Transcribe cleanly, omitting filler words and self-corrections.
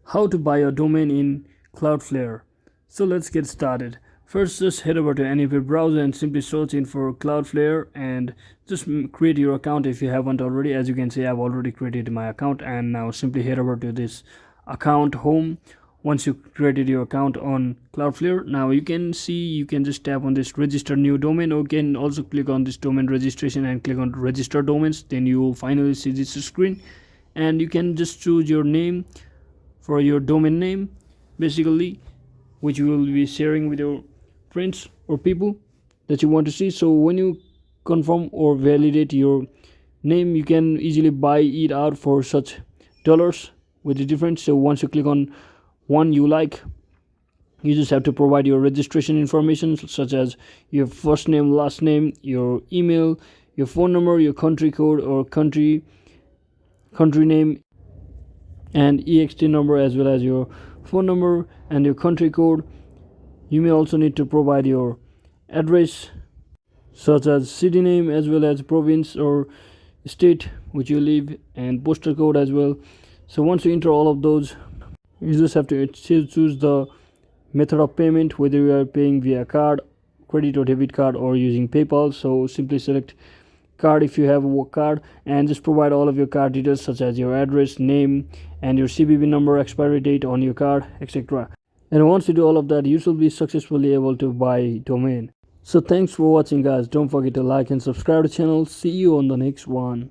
How to buy a domain in Cloudflare. So let's get started. First, just head over to any web browser and simply search in for Cloudflare and just create your account if you haven't already. As you can see, I've already created my account, and now simply head over to this account home. Once you created your account on Cloudflare, now you can see, you can just tap on this register new domain, or you can also click on this domain registration and click on register domains. Then you will finally see this screen, and you can just choose your name for your domain name, basically, which you will be sharing with your friends or people that you want to see. So when you confirm or validate your name, you can easily buy it out for such dollars with the difference. So once you click on one you like, you just have to provide your registration information, such as your first name, last name, your email, your phone number, your country code or country name, and ext number, as well as your phone number and your country code. You may also need to provide your address, such as city name as well as province or state which you live, and postal code as well. So once you enter all of those, you just have to choose the method of payment, whether you are paying via card, credit or debit card, or using PayPal. So simply select card if you have a card, and just provide all of your card details, such as your address, name, and your CVV number, expiry date on your card, etc. And once you do all of that, you should be successfully able to buy domain. So thanks for watching, guys. Don't forget to like and subscribe to the channel. See you on the next one.